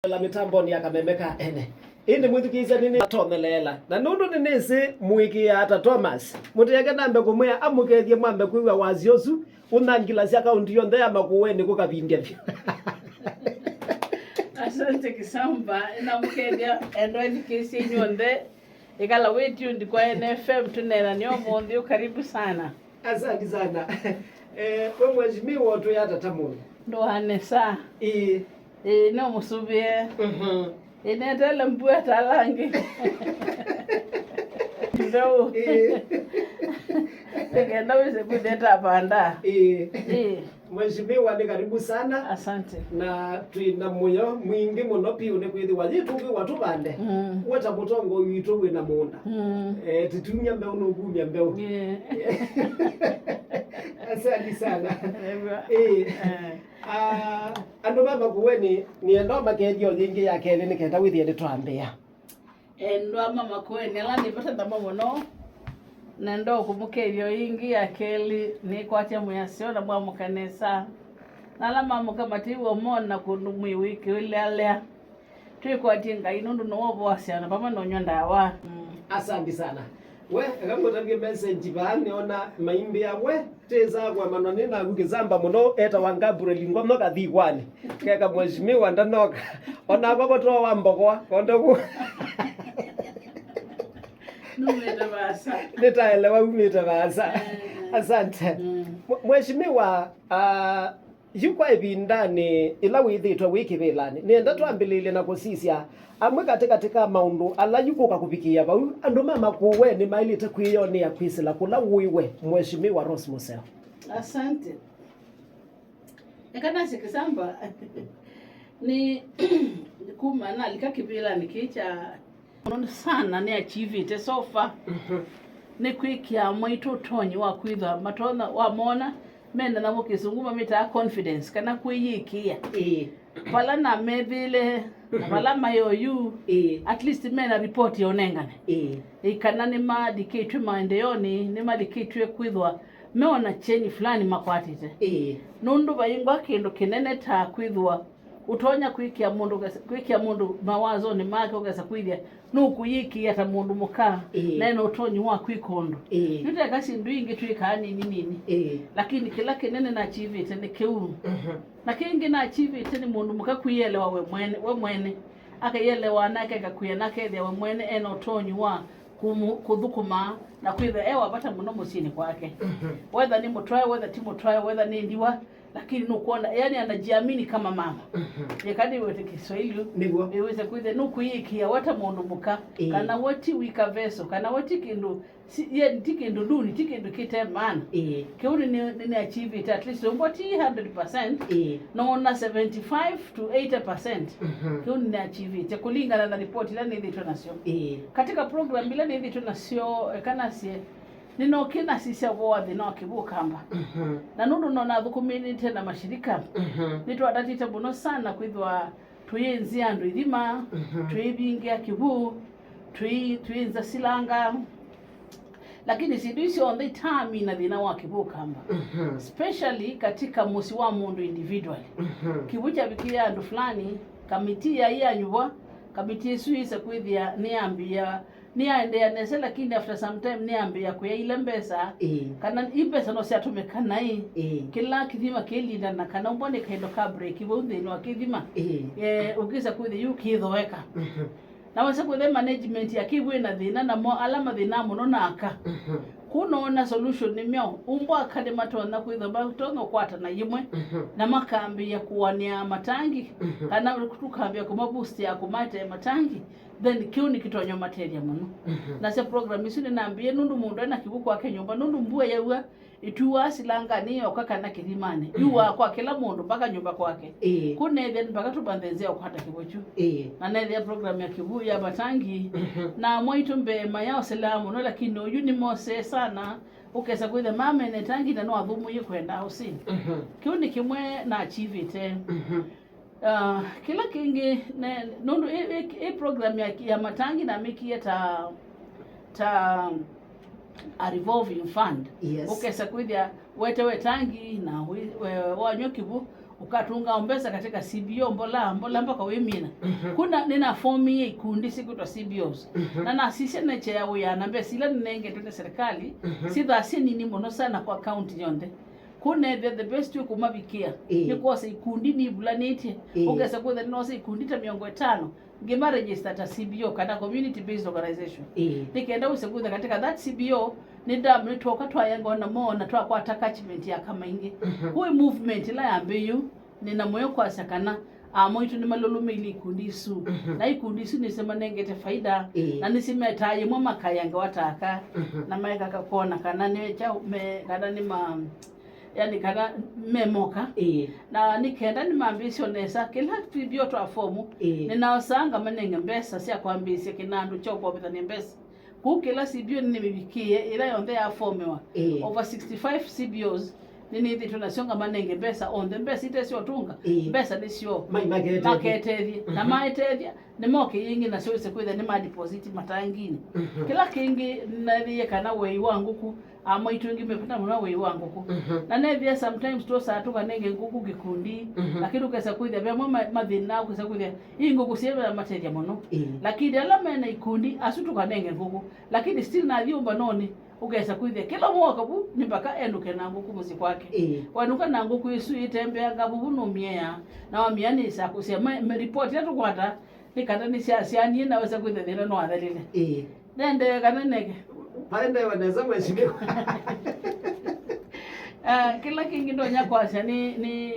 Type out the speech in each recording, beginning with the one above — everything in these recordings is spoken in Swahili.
La mitambo ni akamemeka ene. Indi mwithikiisa nini atomelela. Na nundu ninisi mwiki ata Thomas. Mutiyeke nambe kumwea amukethie mwambe kuiwa waziosu. Unangila sia kaunti yonthe ya Makueni kukabindia vyo. Asante Kisamba. Namukethia endwezi kisi nyonde. Ikala wetu ndi kwa NFM tunena ni omondi karibu sana. Asante sana. Kwa mheshimiwa tu yata tamuni. Ndo hanesa. No musubie. Inetele mbua talangi. Ndo. Ngenda wese kudeta panda. Mheshimiwa ni karibu sana. Asante. Na tuina moyo mwingi muno pi une kwithi wazitu bi watu bande. Wata mutongo witu wina munda. Titumia mbeu no gumia mbeu. Asante sana. Andu baba Makueni ni endo makedio lingi ya kele ni kenda withi ende twambia. Endo mama Makueni ala ni pata tamo mono. Nendo kumukedio ingi ya keli ni kwacha muyasio na mwa mukanesa. Nala mama kamatiwo mona kunumwi wiki ile alea. Tuiko atinga inundu no wasiana pama no nyonda wa. Asante sana. We akamutambia message bani ona maimbi yawe teza kwa manone na Kisamba muno eta wangabure lingwa mnoka thiwani keka mheshimiwa ndanoka ona babo to wambogwa kondoku Numeta basa nitaelewa umeta basa. Asante mheshimiwa. Yuko ebindani ila withitwa wiki bilani nienda twambilile na kusisia amwe katika maundu ala yuko kakupikia ba andu mama Makueni mailite kwiyoni ya kwisila kula wiwe mheshimiwa Rose Museo. Asante. Ekana Kisamba ni kumana likakibila nikicha nono sana ni achieve it so far. Ni kwikia mwitu tonyi wa kwitha matona wa mona mena na mukisunguma mita confidence kana kuyikia pala na mebile pala mayoyu at least mena report yonengane kana ni madikitwe maendeoni ni madikitwe kwithwa meona chenyi fulani makwatite nundu bayingwa kindu kinene ta kwithwa utonya kwikia mundu mawazo ni make ogesa kwithia nukuyiki ata mundu muka neno utonyi wa kwikondo nite kasi ndwingi twikani nini lakini kila kinene na achieve it ni kiu na kingi na achieve it ni mundu muka kuyelewa we mwene akayelewa nake akakuya nake we mwene eno utonyi wa kuthukuma na kwitha ewa bata muno musini kwake whether ni mutry whether timu try whether ni ndiwa lakini nukuona yani anajiamini kama mama yakadi wote Kiswahili iweze kuithe nukuyikia wata mundu muka kana wati wika veso kana wati kindu ye tikindu duni tikindu kite man kiuni ni achieve it at least mboti 100% naona 75 to 80% kiuni ni achieve it kulingana na report ile ni vitu nasio katika program ile ni vitu nasio kana sie nino kina sisi award no kibukamba na nundu nona thukumini tena mashirika nitu adatite buno sana kwithwa tuyenzi andu ithima twibingia kibu tuyenza silanga lakini sidisi on the time na thina wa kibukamba especially katika musi wa mundu individual kibucha bikia andu fulani kamiti ya yanywa kamiti suisa kwithia niambia niaendea nese lakini after some time niambia kuya ile mbesa kana impesa no siatumekana kila kithima kilinda na kana umbone kaindo ka break ibonde no kithima ukisa kuthi yukithoweka na wase kuthe management ya kibwe na thina na mo alama thina muno naka kunoona solution ni myo umbo akade matona kwitha batono kwata na yimwe na makambi ya kuwania matangi kana kutukambia kuma boost ya kumate matangi then kiuni kitonyo materia muno na se program isine naambie nundu mundu na kibuko kwake nyumba nundu mbue yewa ituwa silanga niyo kakana kirimane yuwa kwa kila mundu mpaka nyumba kwake kunethe mpaka tubandhezea ukwata kibochu na nethe program ya kibu ya matangi na mwitu mbema yao salamu no lakini uyu ni mose sana ukesa kwithe mama ne tangi na no athumu yikwenda usini kiuni kimwe na achieve it kila kingi nundu program ya matangi na miki ta a revolving fund ukesa kwithia wete wetangi na wanyokibu ukatunga ombesa katika CBO mbola mpaka wemina kuna nina form ye ikundi sikutwa CBOs na sisi na cheo ya nambe sila nenge tute serikali sitha nini mono sana kwa account yonde kuna the best way kumabikia ni kwa ikundi ni bulaniti ugesa kwa no se ikundi ta 500 ngema register ta CBO kana community based organization nikenda usegudha katika that CBO ni damu ni toka twayengo na mona twa kwa attachment ya kama ingi hui movement la yambeyu nina moyo kwa sakana moitu ni malulume ili kundisu na ikundisu nisema nengete faida na nisimetaye mwa makayanga wataka na maika kakona kana necha me kana ni yani kana memoka na nikenda ni mambisho nesa kila tibio twa fomu ninaosanga manenge mbesa sia kwambise kinandu chopo bitani mbesa kukila CBO nimibikie ila yonde ya fomewa over 65 CBOs nini tunasonga manenge mbesa on the mbesa itesi otunga mbesa nisio makete na maete ni moke yingi na sio sekwenda ni ma deposit matangini kila kingi naliye kana wei wangu ku amaitu ingi mepata mwana wei wangu ku na nevia sometimes to sa tuka nenge nguku gikundi lakini ukesa kuida bya mama madhina ukesa kuida inguku siebe materia mono lakini alama na ikundi asutuka nenge nguku lakini still na vyumba noni ugesa kuide kila mwaka bu nipaka enduke nangu kumuzi kwake wanuka nangu kuisu itembea ngabu numia na wamiani sa kusema report yetu kwata nikata ni siani na wasa kuide nile no adalile nende kana neke paende wanaweza mheshimiwa kila kingi ndo nyakwasha ni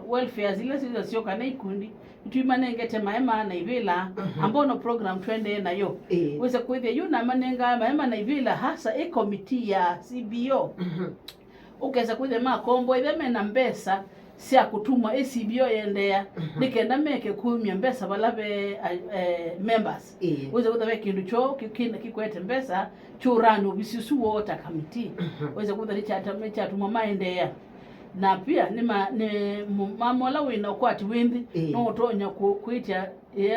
welfare zile sio kana ikundi tuimanengete maema na ivila ambono program twende nayo wese kuithia yuna manenga maema na ivila hasa committee ya CBO ukeza kuithia makombo itheme na mbesa sia kutumwa CBO yendea nikenda meke kumya mbesa balabe members wese kuithia kindu cho kikwete mbesa churano bisisu wota committee wese kuithia cha tumwa maendea na pia ni mamola wina kwati windi no tonya kuitia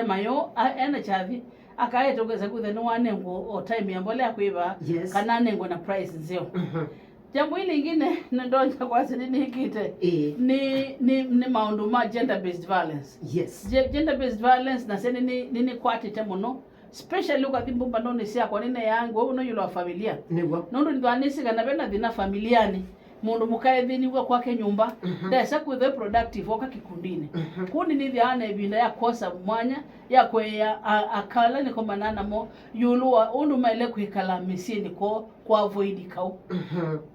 mayo ena chavi akaeta ugeza kuthe no wanengo o time ya mbolea kuiva kana nengo na price nzio jambo hili lingine ndonja kwa sini hikite ni maundu ma gender based violence gender based violence na sene ni kwati temono especially ukathimba ndone sia kwa nene yangu uno yulo familia nondo ndwanisi kana bena dina familiani mundu mukae thini kwa kwake nyumba ndesa kuithe productive oka kikundini kundi ni thiana ibinda ya kosa mwanya ya kweya akala ni komanana mo yulua undu maile kuikala misini kwa avoid kau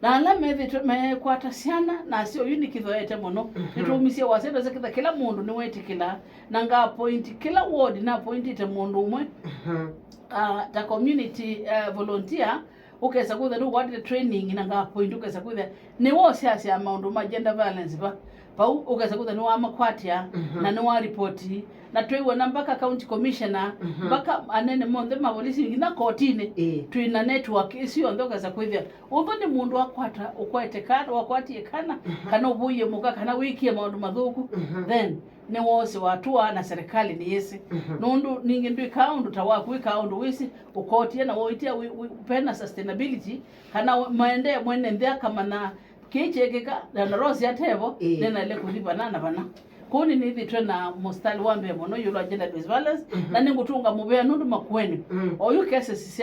na ala methi me kwata siana na sio unique thoete mono nitumisie wasendo zakitha kila mundu ni wetikila na nga point kila ward na point ite mundu umwe ta community volunteer ukesa kutha ndo what the training nanga point ukesa kutha ni wose asia maundu ma gender violence pa ukesa kutha ni wa makwatia na ni wa reporti na tuiwe na mpaka county commissioner mpaka anene monde mapolisi ngina kotine tuina network isio ndoka za kutha undo ni mundu akwata ukwete kana wakwati kana ubuye muka kana wiki ya maundu madhuku then ni wose watua na serikali ni yesi nundu ningi ndu kaundu tawaku kaundu wisi ukotie na woitia upena sustainability kana maende mwene ndia kama na kichekeka na rosi atevo nena ile kulipa nana bana kuni ni thitwe na mustali wambe mono yulo agenda based violence na ningutunga mubea nundu Makueni oyu cases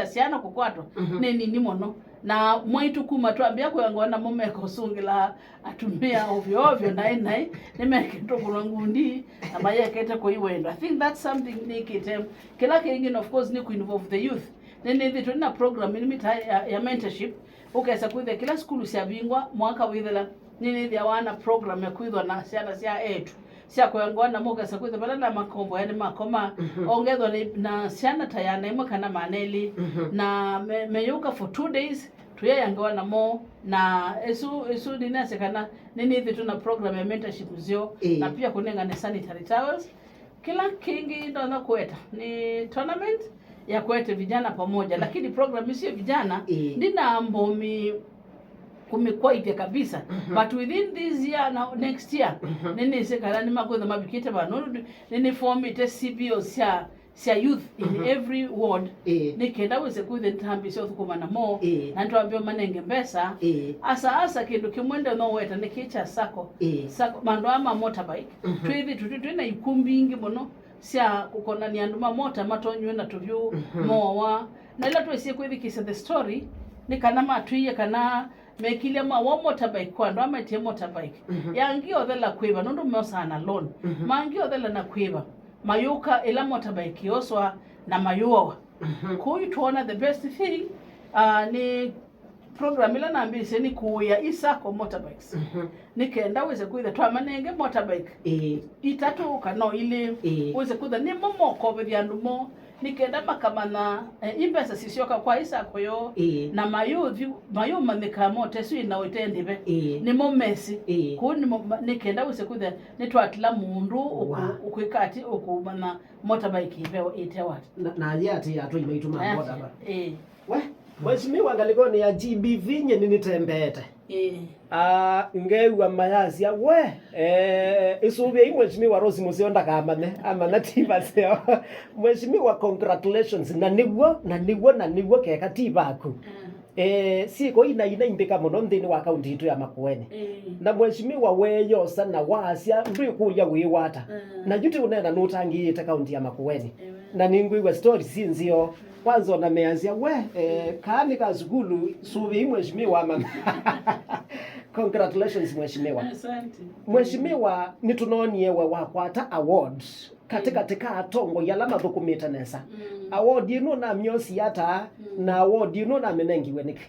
siana kukwato ni mono na mwaitu kuma tuambia kuyangona momeko sungila atumia ovyo nai nimeke tokolo ngundi na mayekete ko iwendo. I think that's something nikite kila kingine of course ni ku involve the youth nene thitwe na program ni ya mentorship ukesa kuithe kila skulu sia bingwa mwaka withela nini dia wana program ya kuidwa na siana sia etu sia kuyangona moka sa kuithe badala makombo yani makoma ongezwa na siana tayana imwe kana maneli na meyuka for 2 days tuyayangona mo na esu dinase kana nini vitu na program ya mentorship Museo na pia kunenga na sanitary towels kila kingi ndo na kueta ni tournament ya kuete vijana pamoja lakini program sio vijana ndina mbomi kumekwaite kabisa but within this year na next year nini sekala ni makwenda mabikite banoru nini form ite CBO sia youth in every ward nikenda wese kuithe ntambi sio thukumana mo na ntwambio manenge mbesa asa kindu kimwende no weta nikicha sako mando ama motorbike twithi tutwina ikumbi ingi muno sia kukona ni anduma mota matonywe na tuvyu mowa na ila twesie kwithikisa the story ni kana matwiye kana mekilia wa motorbike kwa ndo amatie motorbike yangi othela kwiba nundu meosana loan mangi othela na kwiba mayuka ila motorbike yoswa na mayuwa kuituona the best thing ni program ila nambise ni kuya isako motorbikes nikenda weze kuitha twamanenge motorbike itatu kano ile weze kuitha ni momoko betyandumo nikenda makamana impesa sisioka kwa isako yo na mayu manika mote su ina oitendibe ni momesi kuni nikenda weze kuitha nitwatila mundu ukwikati ukumana motorbike ibewa itewat na yati atu imeituma motorbike we Mheshimiwa ngalikoni ya GBV nye nitembete. Ngewa mayasia we isubye Mheshimiwa Rose Museo ndakamane amana tiba seo. Mheshimiwa congratulations na niguo keka tibaku. Siko ina imbeka muno ndini wa kaunti itu ya Makueni. Na Mheshimiwa weyo sana wasia ndu kuya wiwata. Na juti unena nutangi ite kaunti ya Makueni. Na ningwiwa story sinzio kwanza na meanzia we kani ka zugulu subi Mheshimiwa mama. Congratulations Mheshimiwa. Asante. Mheshimiwa nitunonie we wakwata award katika atongo yala mathukumita nesa. Award ino na myosi yata na award ino na menengiwe niki.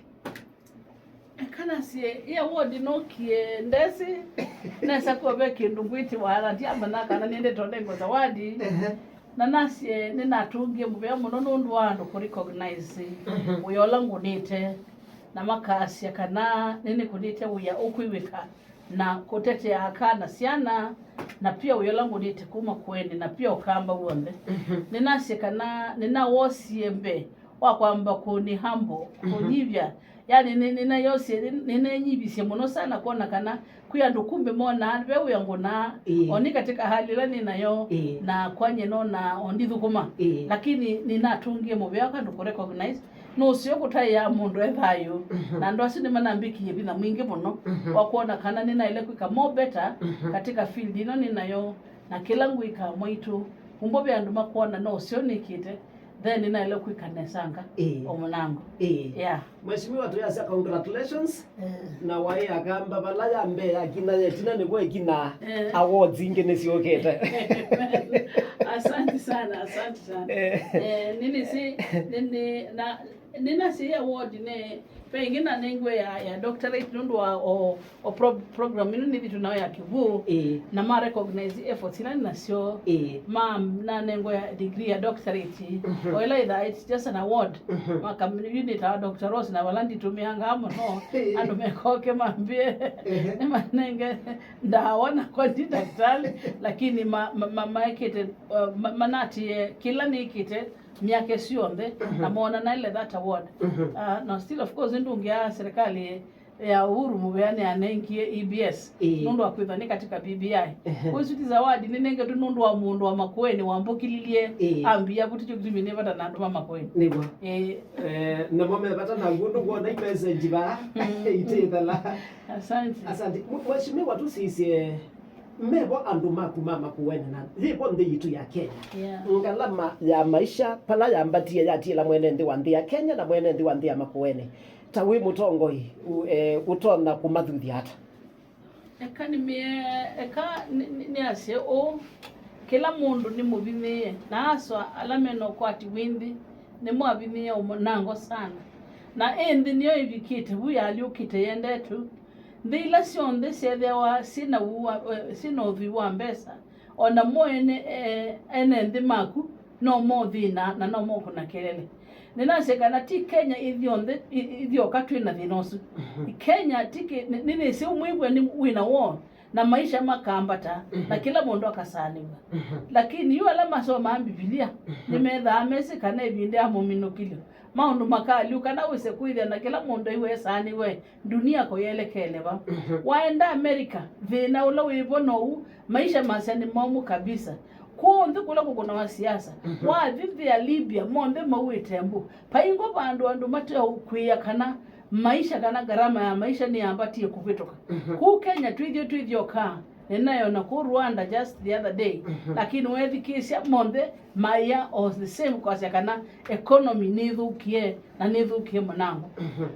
Kana sie ya award no kie ndesi nesa ko be kindu ngwiti wala ndi amana kana nende tondengo zawadi. Na nasie ninatungie mubea muno nundu wandu ku recognize uyola ngunite na makasi kana nini kunite uya ukwiwika na kutete akana siana na pia uyola ngunite kuma kweni na pia ukamba uombe ninasie kana nina wosie mbe wa kwamba kuni hambo kunivya yani nina yose nina nyibise muno sana kuona kana kuyandu kumbe mona bewe yangu na oni katika hali la ninayo na kwanye nona ondithukuma lakini ninatungie mubya kandu ku recognize no sio kutaya mundu ethayo na ndo asini manambiki yebina mwingi muno wa kuona kana nina ile kwika more better katika field ino ninayo na kila ngwika mwitu kumbo byandu makuona no sio nikite then nina ile kuikanesanga omunango yeah Mheshimiwa tuyasa congratulations na wae akamba balaya mbe akina yetina ni kwa ikina awards ingene siokete asante sana nina si award ne pengine nengwe ya doctorate nundu wa program ino ni vitu nayo ya kivu na ma recognize efforts ina nasio na nengwe ya degree ya doctorate oila it's just an award maka unit ya Dr. Rose na walandi tumianga amo no ando mekoke mambie manenge ndawana kwa daktari lakini maekete manati kila nikite miaka sionde na muona na ile that award no still of course ndungia serikali ya uhuru mubeane anengie EBS nundu akwithani katika BBI kusuti zawadi ninenge tu nundu wa mundu wa Makueni wambukililie ambia buticho kutumine bata na nduma Makueni nibo na mama bata na ngundu kuona message ba itithala asante Mheshimiwa tu sisi mebo anduma kumama Kueni na hipo ndi yitu ya Kenya ngalama ya maisha pala ya mbatia ya tila mwene ndi wa ndi ya Kenya na mwene ndi wa ndi ya Makueni tawi mutongoi utona kumathuthi hata ni ase o kila mundu ni mubimie na aswa alameno kwati windi ni mwabimie umonango sana na endi niyo ibikite buya aliukite yendetu ndila sionde sedewa sina uviwa mbesa ona moene enendi maku no modhina na no moko na kelele ninaseka ti Kenya idhio katwina thinosu Kenya tiki nini si umwibwe ni wina wo na maisha makambata na kila mundu akasaniwa lakini yu alama soma Biblia nimetha amesi kana ibinde amuminukilo maundu makali ukana wese kuithia na kila mundu iwe saniwe dunia ko yelekele ba waenda America thina ula wibono maisha masani momu kabisa kuonde kula kuna wa siasa wa vivi ya Libya monde mawitembu paingo bandu mate ukwiya kana maisha kana gharama ya maisha ni ambatie kuvitoka ku Kenya twithio ka nenayo na ku Rwanda just the other day lakini wethi kisia monde maya of the same kwa kana economy nithukie na nithukie mwanangu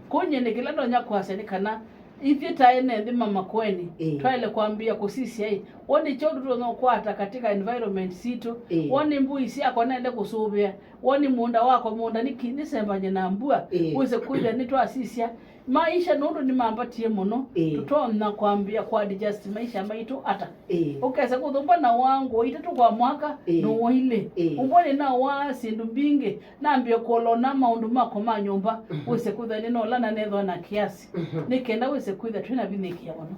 kunye nikilando nyakwase kana ithi taene ndima Makueni twaile kwambia kusisi ai woni chodu no kwata katika environment situ woni mbui isi akonende kusubia woni munda wako munda nisembanye na mbua uze kuja nitwasisia maisha nundu ni mambatie muno tutona kwambia kwa adjust maisha maitu ata ukesa kuthumba na wangu itatu kwa mwaka no waile umbone na wasi ndumbinge nambie kolona maundu mako manyumba uze kuthani no lana netho na kiasi nikenda uze kuitha twina binikia muno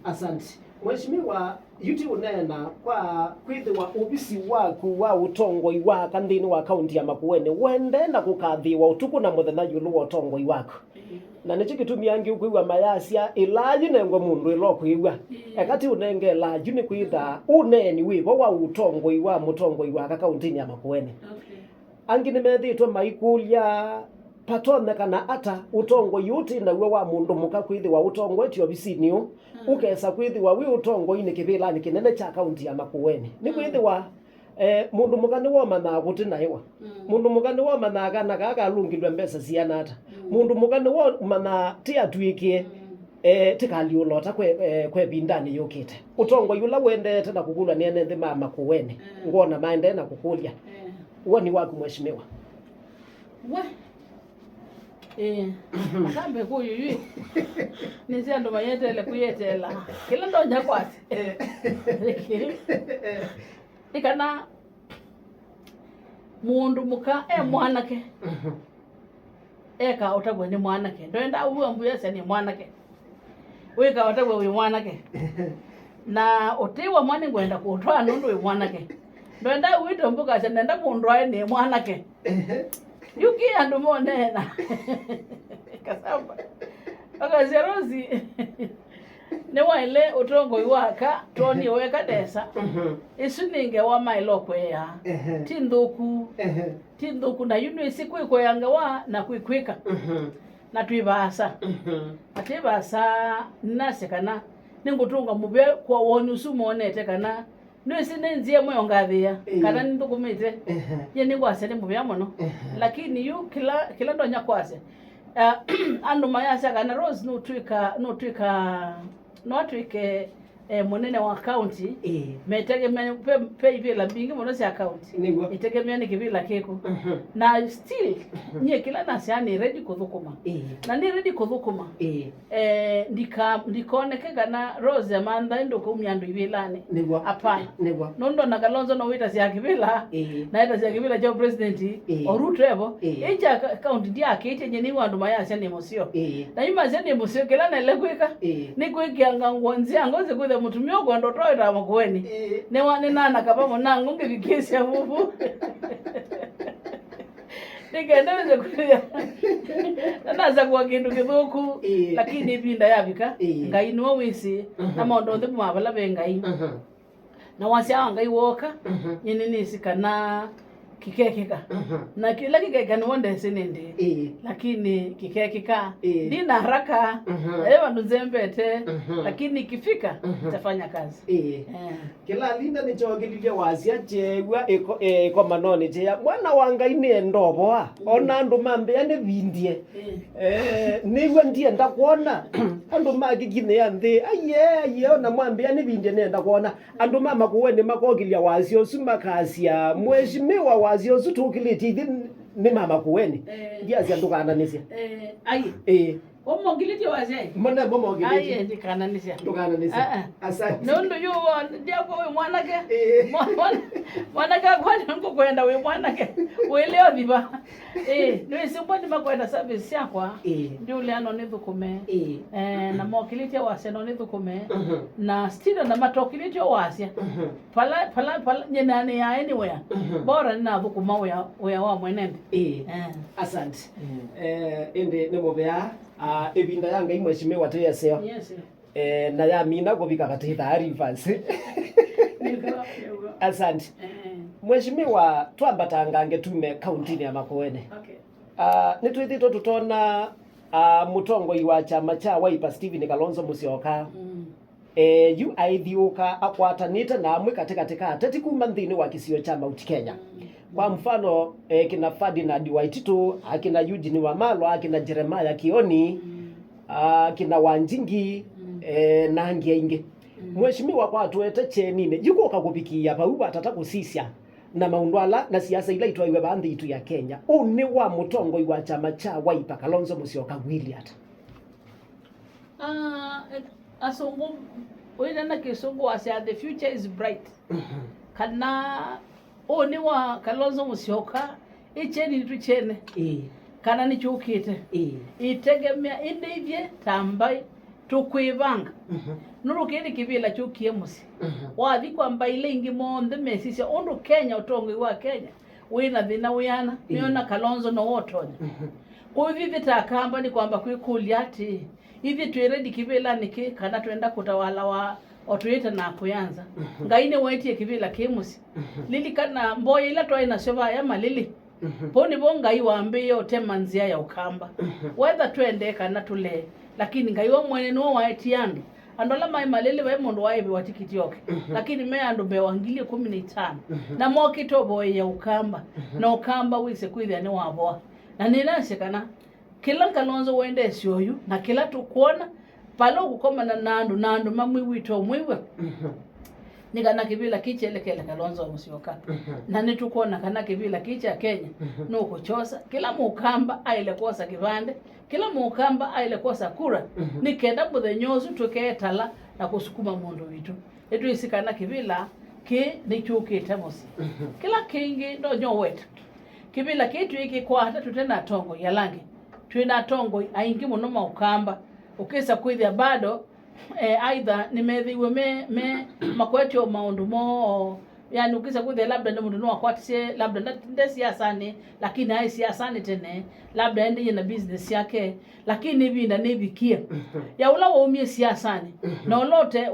asante Mheshimiwa yuti unena kwa kwithiwa ubisi waku wa utongoi wa kanthini wa kaunti ya Makueni wende na kukathiwa utuku na muthenya yulu wa utongoi waku na nicho gitumia ngi ukwiwa mayasia ilaji nengo mundu ilokwiwa ekati unenge laji ni kwitha uneni wibo wa utongoi wa mutongoi wa kauntini ya Makueni angi nimethitwe maikulia patone kana ata utongo yuti na we wa mundu muka kwithiwa utongo eti obisini ukesa kwithiwa wi utongo ine kibila ni kinene cha kaunti ya Makueni ni kwithiwa mundu mugani wo mana gutina iwa mundu mugani wo mana kana kaka lungilwe mbesa ciana ata mundu mugani wo mana ti atwikie tikali ulota kwe bindani yokite utongo yula wendete na kukulwa ni ene thima Makueni ngona maende na kukulia woni waku Mheshimiwa akambe kuyu nisi andu mayetele kuyetela kila ndonya kwati ikana mundu muka mwanake eka utagwe ni mwanake ndoenda uwe mbuyese ni mwanake wika utagwe wi mwanake na utiwa mwani ngwenda kutwa nundu wi mwanake ndoenda uito mbuka se nenda mundu aye ni mwanake yuki andu monena Kisamba akazerozi ne waile utongo iwaka toni weka desa isuninge wa mailo kweya tinduku na yunu siku yanga wa na kwikwika na twibasa atibasa nasekana ningutunga mube kwa wonyusu monete kana nwese nenzie moyo ngathia kana nindukumite ye ningwase mubya muno lakini yu kila ndonya kwase andu mayasa kana Rose no twike munene wa county metegemea pe ivila bingi muno cia county itegemea ni kivila keko na still nye kila nasiani ready kuthukuma na ni ready kuthukuma ndikoneke kana Rose amanda ndo kumyandu ivilani hapana nondo na Kalonzo no wita cia kivila na ita cia kivila cha president oruto evo eja county ndia akete nye ni wandu mayasa ni Museo na ima cia ni Museo kila na lekwika ni kwikianga ngwanzia ngoze kuthe mutumio kwa ndoto ya Makueni ne wani nana kapamo nangu ngivikisha vuvu nikendeze kuya naza kwa kindu kithuku lakini ibinda yabika ngai no wisi na mondo nthe mabala bengai na wasya ngai woka nyini nisikana kikekeka na kila kikeka ni wonde sinende lakini kikekeka ndina haraka ewa nuzembete lakini kifika tafanya kazi kila linda ni chogililia wasya chegwa eko manoni cheya mwana wanga ine ndoboa ona andu mambe ane vindie niwe ndie ndakuona andu magigine yanthe aye ona mwambe ane vindie nenda kuona andu mama kuwene makogilia wasyo sumakasya Mheshimiwa wasyo sutukiliti ni mama Kueni ndia ziandukana nisia omongiliti waze mbona momongiliti ndikana nisia ndukana nisia asante nondo yuo ndia kwa we mwanake mwanake kwani ngo kwenda we mwanake uelewa biba ndio simboni makwenda service yakwa ndio leano nithukume na mokiliti wase no nithukume na still na matokiliti wase pala nyenane ya anywhere bora na thukuma we wa mwenende asante ende nemobea ebinda yanga Mheshimiwa teyeseo na ya mina kubika katika Rivers. Asante. Mheshimiwa, twambatangange tume kauntini ya Makueni. Nitwithito tutona mutongoi wa chama cha Wiper Stephen Kalonzo Musyoka yu aithiuka akwatanite na amwe katika ateti kuma nthini wa kisio cha Mount Kenya. Kwa mfano kina Ferdinand Waititu, akina Eugene Wamalwa, akina Jeremiah Kioni, kina Wanjingi na angi aingi. Mheshimiwa, kwa tuete chenine yuko kakupikia pauba atatakusisya na maundwala na siasa ila itwaiwe banthi itu ya Kenya. Une wa mutongoi wa chama cha Wiper Kalonzo Musyoka William. Asongo wena na kisungu asya the future is bright. Kana one wa Kalonzo Musyoka icheni tuchene. Kana ni chukite. Itegemea indivye tambai tukwivanga. Nurukiri kibila chukie musi. Wathi kwamba ile ingi monde mesisi ondo Kenya utongoi wa Kenya. Wina thina wiana niona Kalonzo no wotonya. Kwa hivyo takamba ni kwamba kwikulia ati hivi tueredi kibila niki kana tuenda kutawala wa otuita na kuyanza ngaine wetie kibila kimusi lili kana mboya ila twa ina shova ya malili poni bonga iwaambie otemanzia ya ukamba whether twende kana tule lakini ngaiwa mwene no waetiandu andola mai malili we mundu waibi watikiti yoke lakini me andu be wangili 15 na mokito boya ya ukamba na ukamba wise kwithia ni waboa na ninashikana kila Kalonzo wende sioyu na kila tukuona palo kukoma na nandu mamwi wito mwiwe nikana kibila kichelekele Kalonzo Musyoka na nitukuona kana kibila kicha Kenya no kuchosa kila mukamba aile kosa kivande kila mukamba aile kosa kura nikenda muthe nyozu tuketala na kusukuma mundu witu etu isikana kibila ki nichukite musi kila kingi ndo nyo wetu kibila kitu iki kwa hata tutena tongo ya langi twina tongo aingi muno maukamba ukisa kwithia bado aidha nimethiwe me makwetyo maundu mo yani ukisa kwithia labda ndi mundu no akwatise labda ndi siasani lakini hai siasani tene labda ndi na business yake lakini binda nibikia ya ula waumie siasani na olote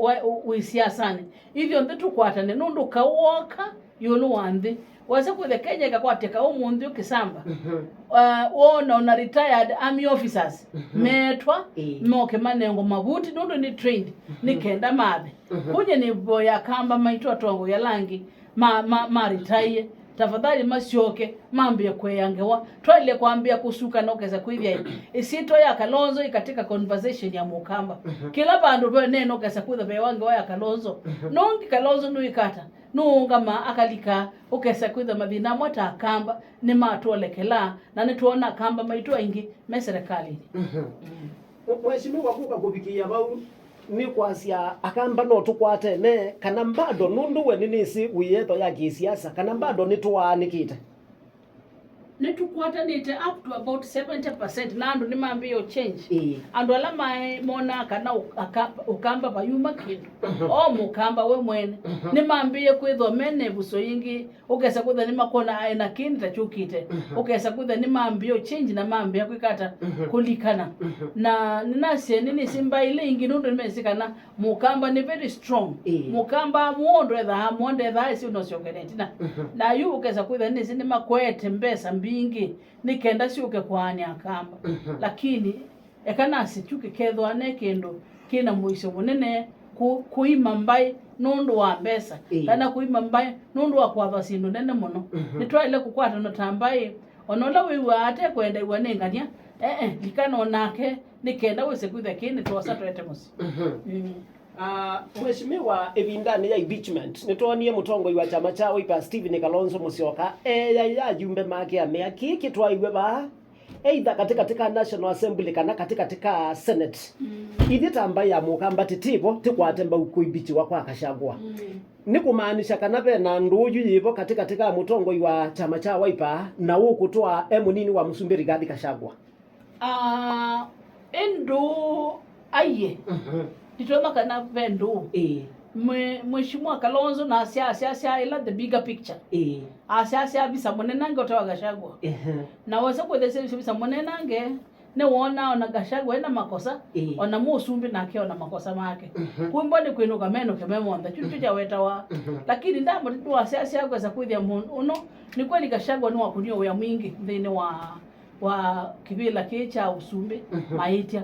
we siasani hivyo nditu kwatane nundu kawoka yulu wandi wase kwithia Kenya kakwateka umundi Kisamba wona una retired army officers metwa moke manengo mabuti nundu ni trained nikenda mabe kunye ni boya kamba maito atongo ya langi ma retire tafadhali masyoke mambe kweyangewa twale kwambia kusuka nokeza kwithia isito ya Kalonzo katika conversation ya mukamba kila bandu bwe neno kesa kwithia be wange wa Kalonzo nongi Kalonzo nuikata nunga ma akalika ukesa kwithia mathina mwata kamba ni matolekela na nituona kamba maitwa ingi me serikali Mheshimiwa kuka kubikia bau ni kwasia akamba no tukwate ne kana mbado nundu we ninisi wiyeto ya kisiasa kana mbado nitwanikite nitukwata nite up to about 70% nandu ni mambio change andu ala mai mona kana ukamba bayuma kindu o mukamba we mwene ni mambie kwitho mene buso yingi ukesa kwitha ni makona aina kindu tachukite ukesa kwitha ni mambio change na mambia kwikata kulikana na ninase nini simba ile ingi nundu nimesikana mukamba ni very strong mukamba muondo etha isi unosiogeneti na yu ukesa kwitha ni makwete mbesa bingi nikenda siuke kwani akamba lakini ekana sichuke ketho ane kendo kina muisho munene kuima mbai nundu wa mbesa kana kuima mbai nundu wa kwatha sindu nene muno nitwaile kukwata no tambai onola wiwa ate kwenda iwanengania likana onake nikenda wese kwitha kini twosa twete musi Mheshimiwa ebindani ya impeachment nitwonie mutongoi wa chama cha Wiper Stephen Kalonzo Musyoka ya jumbe make amea kiki twaiwe ba either katika National Assembly kana katika Senate ithita ambaye ya mukamba titibo tikwatemba ukuibichi wa kwa kashagwa ni kumaanisha kana bena nduju yibo katika mutongoi wa chama cha Wiper na ukutwa emunini wa Msumbiri gadi kashagwa endo aye Titoma kana vendo Mheshimiwa Kalonzo na asia ila the bigger picture asia bisa monenange otawa gashagwa na wase kwa dese bisa monenange ne wona ona Gachagua ina makosa ona Musumbi nake ona makosa make kumbo ni kwinuka meno kememonda chuchu cha wetawa lakini ndambo ndwa siasa yako za kuithia uno ni kweli Gachagua ni wakunyo ya mwingi thini wa kibila kicha Usumbi maitia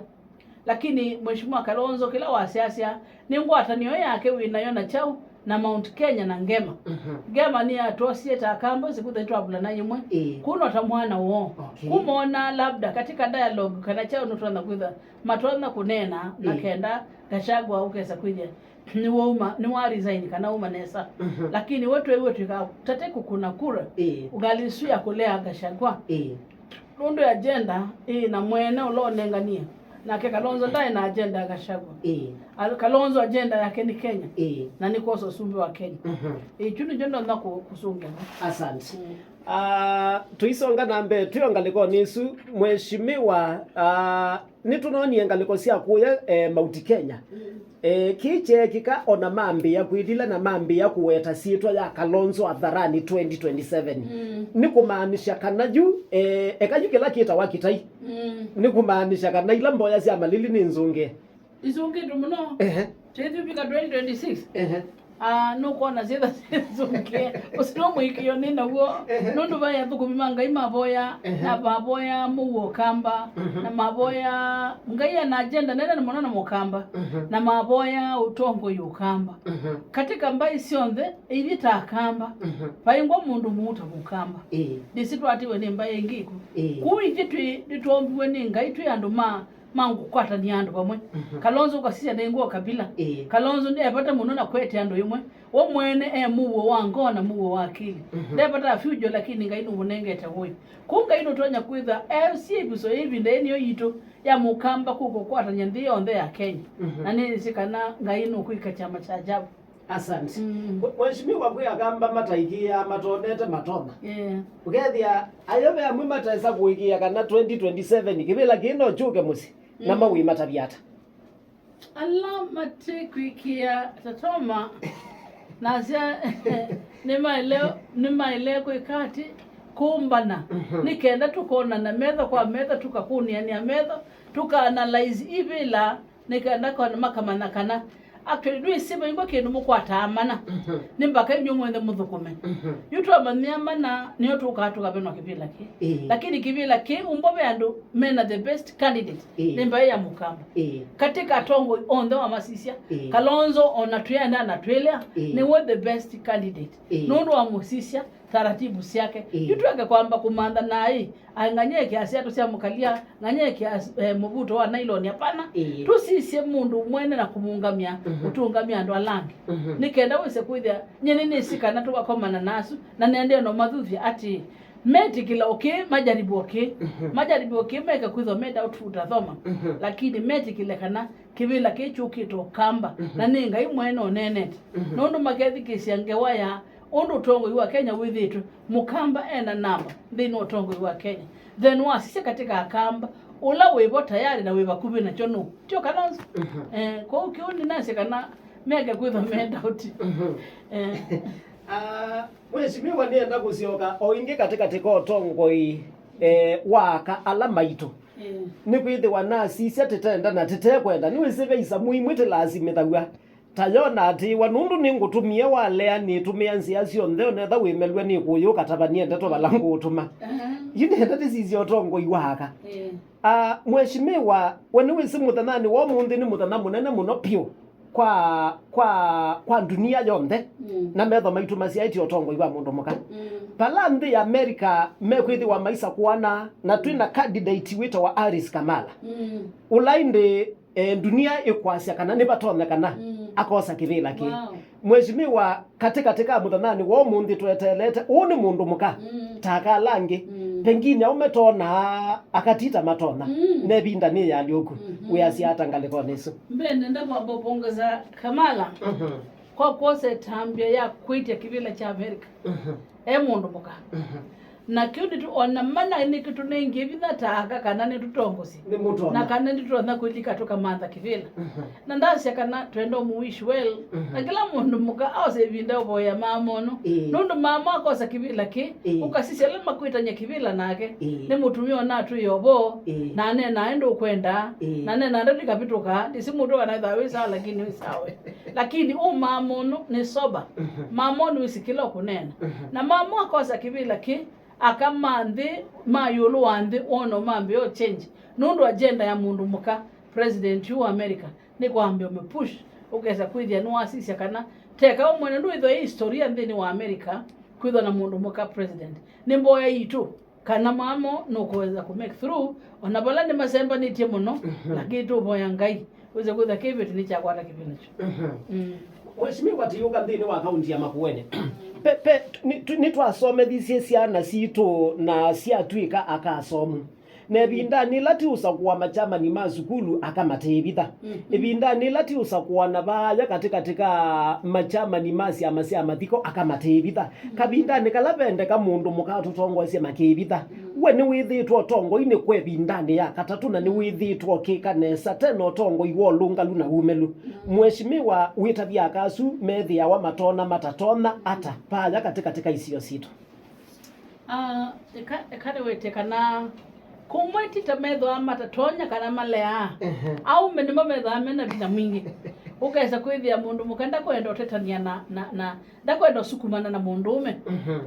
lakini mheshimiwa Kalonzo kila wa siasa ni ngwatanio yake winayona chao na Mount Kenya na Ngema Ngema ni atosie takambo sikuthe twabula na yimwe kuno tamwana uo kumona labda katika dialogue kana chao nutwana kwitha matwana kunena na kenda Gachagua ukesa kwija ni woma ni wa resign kana uma nesa lakini wetu tate kuna kura ugalisuya kulea Gachagua rundo ya agenda na mwene ulonengania na ke Kalonzo ndai na agenda ya Gachagua Kalonzo agenda yake ni Kenya na ni koso Usumbi wa Kenya chuno jondo na kusunga asante tuisonga nambe tuyongaliko nisu mheshimiwa nitunoni ngaliko sia kuya Mount Kenya kiche kika ona mambi ya kuidila na mambi ya kuweta sitwa ya Kalonzo atharani 2027 nikumaanisha kana juu ekaju kila kita wakitai nikumaanisha kana ila mboya cia malili ni nzunge izunge ndumuno chetu bika 2026 no kona zeda zunge usino mwikio nina huo nundu baya thukumi ngai maboya na baboya muwo kamba na maboya ngai na agenda nena ni mwana mukamba na maboya utongo yukamba katika mbai sionthe ilita kamba paingwa mundu muta mukamba disitwa atiwe ni mbai ngiko kuwi kitu ditombiwe ni ngai tu yanduma mangu kwata ni ando pamwe Kalonzo ukasisia nengo kabila Kalonzo ndiye apata muno na kwete ando yumwe wo mwene muwo wango na muwo wakili ndiye apata fujo lakini ngaino munengeta hoyo kunga ino tonya kwitha FC biso hivi ndeni yoyito ya mukamba kuko kwata nyandi yonde ya Kenya na nini sikana ngaino kuika chama cha ajabu asante mheshimiwa kwa gamba mataikia matonete matona ukethia ayobe amwe mataisa kuikia kana 2027 kibila kino chuke musi na mawi matabiata alama tekwikia tatoma nasia ni maile kwa kati kumbana nikenda tukona na medha kwa medha tukakunia ni medha tuka analyze ibila nikenda kwa makamana kana actually do isiba ingo kenu mukwata amana nimbaka imyumwende muthukume yutu amanyama na niyo tukatuka beno kibila ki lakini kibila ki umbobe andu mena the best candidate nimba ya mukamba katika tongo onde wa masisia Kalonzo onatuyenda na twelea ni what the best candidate nondo wa musisia taratibu siake yutu yake kwamba kumanda nai anganye kiasi atu sia mukalia nganye kiasi mubuto wa nylon hapana tusisi mundu mwene na kumungamia utungamia ndo alangi nikenda wese kuithia nyenene sikana tukakomana nasu na nende no mathuthi ati medical okay majaribu okay meka kuitho meda ututa thoma lakini medical kana kibila kichukito kamba na ninga imwene onenete nondo makethi kisiangewa ya ondo tongo wa Kenya withitu mukamba ena namba ndino tongo wa Kenya then wasise katika akamba ula webo tayari na weba kubi na chono tio Kalonzo kwa ukioni nase kana mega kwitha meda uti mheshimiwa nienda kusioka oinge katika tiko tongo waka alama ito ni kwithi wanasi sia tetenda na tetekwenda ni wisive isa muimwite lazima thawa tayona ati wanundu ningutumie walea ni tumia nsia cio nthe netha wimelwe ni kuyu katabanie ndeto balangu utuma yine ndati sizio tongo iwaka mheshimiwa wani wisi muthanani wo munthi ni muthana munene muno pio kwa dunia yonthe na metho maitu maciaiti otongo iwa mundu muka pala nthi ya America mekwithi wa maisa kuana na twina candidate wito wa Aris Kamala ulainde dunia ikwasia kana ni batone kana akosa kibila ki mheshimiwa katika muthanani wo munthi twetelete uni mundu muka taka langi pengine umetona akatita matona nebinda ni yali oku uyasia atangaliko nisu mbene ndabo bopongeza Kamala kwa kose tambia ya kuitia kibila cha America mundu muka na kiundi tu ona mana ni kitu nengi vina taka kana ni tutongosi na kana ni tutona kulika toka mantha kivila na ndasi kana twendo muwish well na kila mundu muka ause vinda boya mamono nundu mama akosa kivila ki ukasisi lema kuitanya kivila nake ni mutumio na tu yobo na ne naendo kwenda na ne naenda tikapituka ndisi mudu anaitha wisa lakini wisawe lakini mamono ni soba mamono wisikila kunena na mama akosa kivila ki akamande mayulu wande ono mambe yo change nundu agenda ya mundu muka president wa America ni kwambe umepush ukeza kwithia no asisi kana teka umwe ndu itho historia ndini wa America kwithwa na mundu muka president ni mboya yitu kana mamo no kuweza ku make through ona bala ni masemba ni tie muno lakini tu boya ngai uze kwitha kibeti ni cha kwata kipinacho Weshimiwa tiyuka ndini wa kaunti ya Makueni pepe nitwasome thisi ciana citu na ciatwika akasomu na ibindani latiusa kuwa machama ni mazukulu akamatebitha ibindani latiusa kuwa na baya katika machama ni masi amasia mathiko akamatebitha kabindani kalabende ka mundu mukatu tongo cia makebitha we ni withitwo tongo ine kwe bindani ya katatu na ni withitwo kikanesa teno tongo iwo lunga luna umelu mweshimiwa witavya akasu methi ya wa matona matatona ata paya katika isio sito ekade wetekana kumweti tametho amata tonya kana Mulea au menimo metho amena bina mwingi ukaweza kwithia mundu mukanda kwenda utetania na ndakwenda sukumana na mundu ume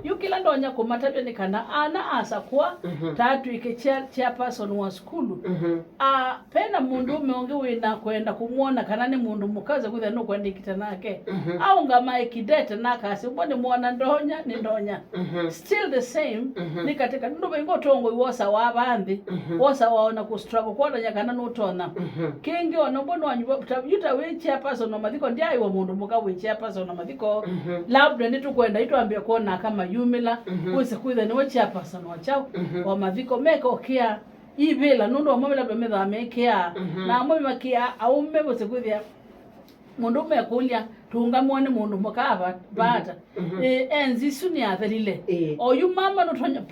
yukila ndonya kumatabya ni kana ana asakwa tatu ike chairperson wa skulu pena mundu ume onge wina kwenda kumuona kana ni mundu mukaza kwithia no kwenda ikitanake au ngama ikidete nakasi ubone muona ndonya ni ndonya still the same ni katika ndo bengo tongo iwosa wa bandi wosa waona ku struggle kwa nya kana no tona kingi ono bono wanyu yuta we chairperson no mathiko ndiai wa mundu muka we chairperson no mathiko labda nitukwenda itwambia kuona kama yumila wese kwitha ni we chairperson wa chao wa mathiko meko kia ibela nundu omwe labda metha mekea na amwe makia au mebose kwithia mundu mekulia tunga muone mundu mukava bata enzi suni athelile oyu mama no tonya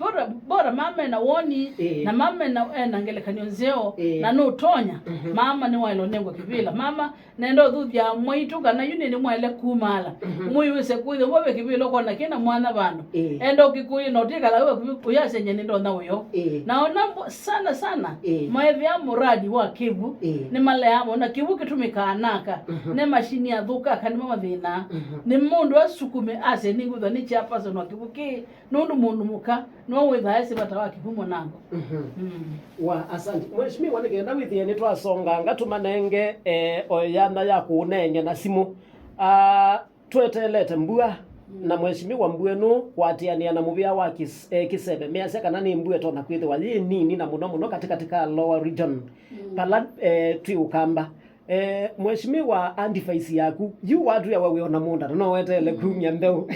bora mama na woni na mama na ngelekanyo nzeo na no tonya mama ni wailo nengo kivila mama nendo thuthia mwitu kana yuni ni mwele kumala muyiwese kuithe wobe kivila kona kina mwana bano endo kikuyi no tikala wewe kuyasenye ndo na uyo naona sana mwevi ya muradi wa kivu ni Mulea na kivu kitumika naka ne mashini ya dhuka kanima mathina ni mundu asukume ase ningutha ni chairperson wa kibuki nundu mundu muka no witha ese batawa kivumo nango wa asante mweshimiwa nigenda withie ni twasonga ngatumanenge oyana ya kunenge na simu twetelete mbua na mweshimiwa mbwenu kwatiania na mubia wa Kisebe mease kana ni mbue tona kwithwa nini na muno katika lower region pala twiukamba mweshimiwa antiface yaku yu watu ya wewe ona munda no wetele kumya mbeu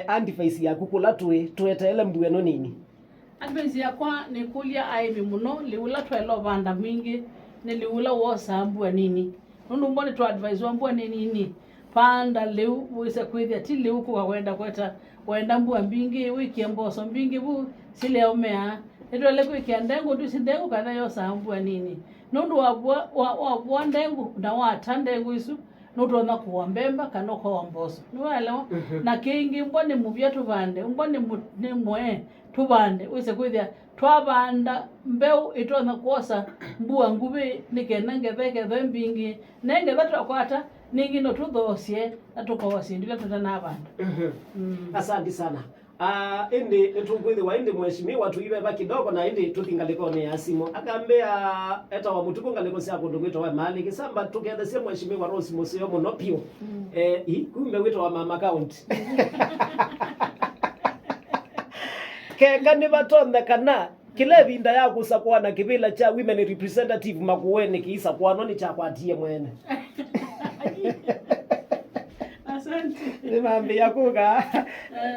antiface yaku kula tuetele mbwenu nini advice yakwa ni kulia aibi muno liula twelo banda mingi ni liula wosa mbwa nini nundu mbone tu advice wa mbwa nini panda leu wisa kwithia ti leu kwa kwenda kweta wenda mbwa mbingi wiki mboso mbingi bu sile omea ndio leko ikiandengo tu sindengo kana yosa mbwa nini nundu wa ndengu na watandengu isu nutona kuwambemba kana kwa mboso niwalewa na kingi mbone mubya tubande mbone ni mwe tubande wise kwithia twabanda mbeu itona kuosa mbua ngubi nikena ngetheke thembingi nenge batwakwata ningi no tuthosie na tukawasindile tutana abanda asante sana indi tukwithe wa indi mweshimiwa tuibeba kidogo na indi tuthingaliko ni asimo akambea eta wa mutuko ngaliko sia kundu gwito wa mali Kisamba tukethesia mweshimiwa Rose Museo muno pio kumbe wito wa mama county kega ni batonda kana kile vinda ya kusakwa na kibila cha women representative Makueni kiisa kwa noni cha kwatie mwene Nimambia kuga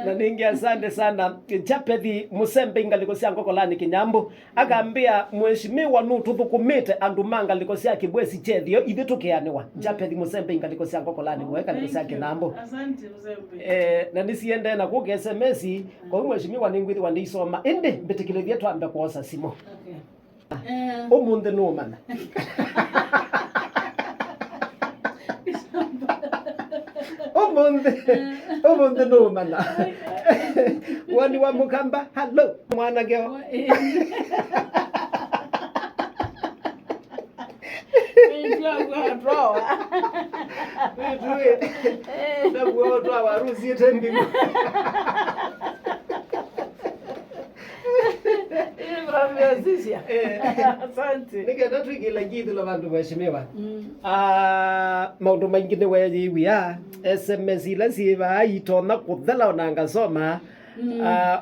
na ningi asante sana chapethi musembe ngalikosia ngokolani kinyambu akaambia mheshimiwa nututhukumite andu manga likosia kibwesi chethio ithi tukianiwa chapethi musembe ngalikosia ngokolani mweka likosia kinambu asante musembe na nisiende na kuge SMS kwa mheshimiwa ningwithi wandisoma indi mbitikilithia twambe kuosa simo umunthe no mana umunthe no mana wani wa mukamba hello mwana geo asante nigenda twigila ngithilo bandu mheshimiwa maundu maingi ni weyiwia SMS ila siva itona kuthela onangasoma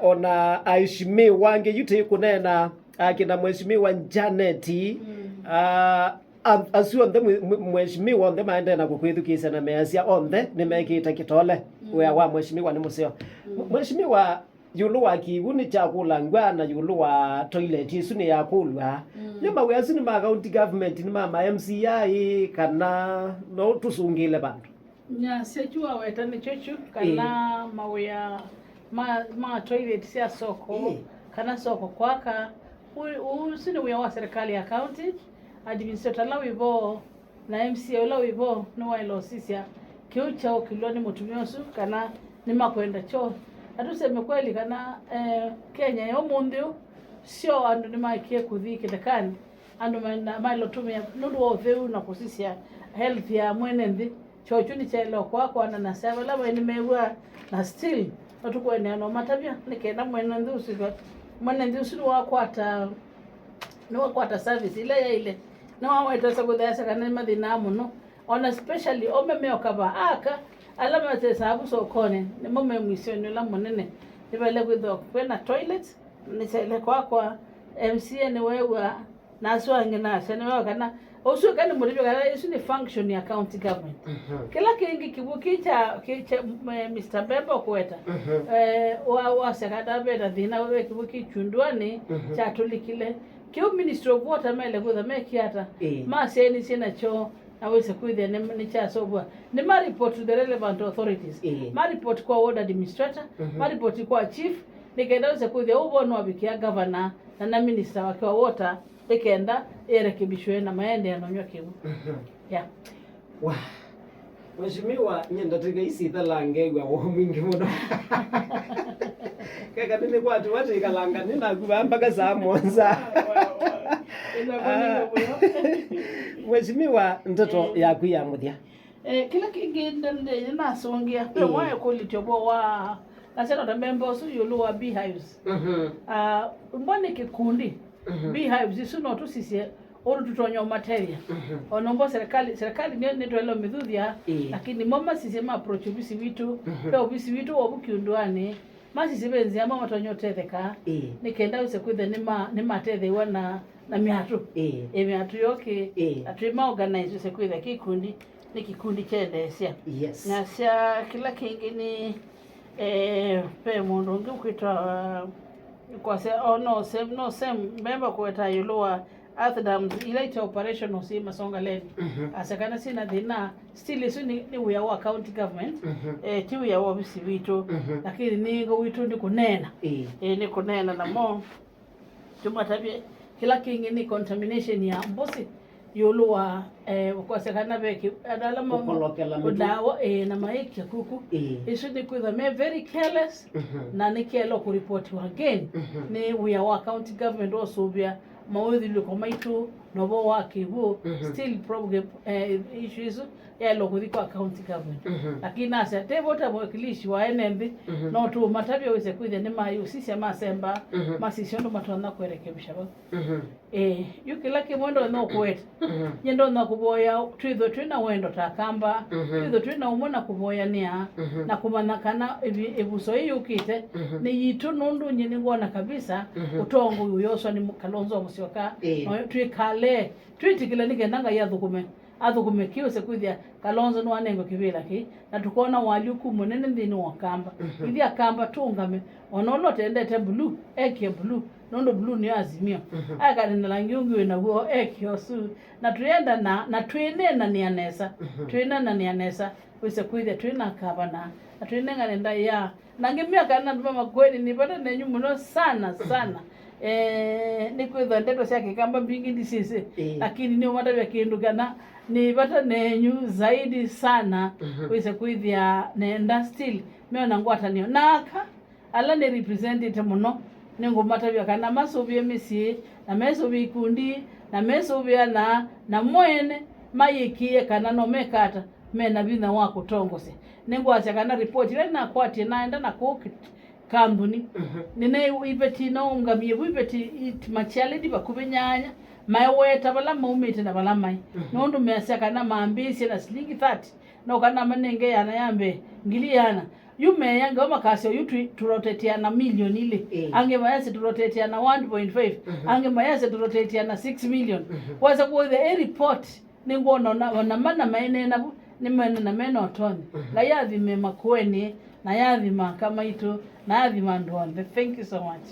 ona aishimiwa nge yute kunena akina mheshimiwa Janet asio nthe mheshimiwa nthe maende na kukwithukisa na measia onthe nimekita kitole wea wa mheshimiwa ni Museo mheshimiwa yulu wa kiuni chakula ngwa na yulu wa toilet isu ni yakulwa nyama we asu ni ma county government ni ma MCA kana no tusungile bantu nya sechua weta ni chechu kana mawea ma toilet sia soko kana soko kwaka usini wa serikali ya county administrator la wibo na MCA la wibo no wailo sisia kiucha okiloni mutumiosu kana ni makwenda cho atuseme kweli kana Kenya yo mundio sio andu ni makie kuthikite kan andu mailo tumia nundu otheu na kusisia health ya mwenendi chochuni chelo kwa na sava la ni mewa na still atukwene no matabia nikenda mwenendi usika mwenendi usiru wakwata no wakwata service ile no wawetasa kuthesa kana mathina muno on especially omemeo kaba aka alama te sabu sokone ni mume mwisoni la munene ibale kwitho kwena toilet ni sele kwa MCA ni wewa na swange na sene wewa kana osu kana mulivyo kana isu ni function ya county government kila kingi kibuki cha Mr. Bembo kweta wa sekata beta dina wewe kibuki chundwani cha tulikile kio ministry of water mele kwitho mekiata ma seni sina cho aweze kuithia ni cha sobwa ni ma report to the relevant authorities ma report kwa ward administrator ma report kwa chief nikenda aweze kuithia ubono wabikia governor na minister wake wa water ikenda irekebishwe na maende yanonywa kibu wa mheshimiwa nyenda tiga isi thalangegwa wo mwingi muno kaka nini kwa tu watu ikalanga nina kubamba kaza monza mheshimiwa mtoto yaku ya muthia kila kingi ndende na songia pe wae quality obo wa nasema tambembo su yulu wa beehives mbone kikundi beehives isu no tu sisi olu tutonyo materia onombo serikali ni twelo midhudia lakini mama sisi ma approach bisi vitu pe bisi vitu obukiundwane masi sibenzi ama matonyo tetheka nikenda use kwithe ni matethe na miatu miatu yoke atwima organize use kwithe kikundi ni kikundi chendesia na sia kila kingi ni pe mundu ngikuitwa kwa se no same member kweta yulua Athdams ile operation usima songa leni asakana sina dina still isu ni we wa county government ti we wa bisi vitu lakini ningo witu ni kunena ni kunena na mo tumatabye kila kingi ni contamination ya mbosi yolua kwa sakana beki adalama dawa na maiki ya kuku isu ni kuitha me very careless na nikelo ku report again ni we wa county government osubia mawezi liko maitu nobo wake huo still problem issues ya lokuthi kwa county government lakini asa tebota mwakilishi wa NMB no tu matabia wese kuithia ni mayu sisi masemba masishondo matona kurekebisha ba yukila kimondo no kweta nyendo na kuboya twitho twina wendo takamba twitho twina umona kuboya nia na kumanakana ebuso yukite ni yitu nundu nyini ngona kabisa utongo uyoswa ni Kalonzo Musyoka twikale twitikile nige nanga yathukume athukumekio sekuthia Kalonzo no anengo kivila ki na tukona waliuku munene ndini wakamba ithi akamba tungame onolo tendete blue eke blue nondo blue ni Azimio akari na langiungi na huo eke osu na tuenda na twinena ni anesa twinena ni anesa wise kuithia twina kaba na twinenga nenda ya nangimia kana Makueni nipata nenyu muno sana ni kwitha ndeto cia Kikamba mbingi ndisisi lakini ni umata vya kindu kana ni bata nenyu zaidi sana wise kuithia nenda still meona ngwata niyo naka ala ni representative muno ningo mata vya kana masubie misi na mesubi kundi na mesubia na mwene mayikie kana no mekata mena bina wako tongose ningo acha kana report ile na kwati naenda na Kauntini nene ibeti no ngamie ibeti machale di bakubenyanya maiweta bala maumite na bala mai nondo mesa kana maambisi na shilingi 30 no kana manenge yana yambe ngiliana yume yanga makasio yutu turotetea na milioni ile ange mayase turotetea na 1.5 ange mayase turotetea na 6 million waza kwa the report ningo na mana maene na ni mena na meno toni la yathi me Makueni na yathi kama ito na yathi mandonde. Thank you so much.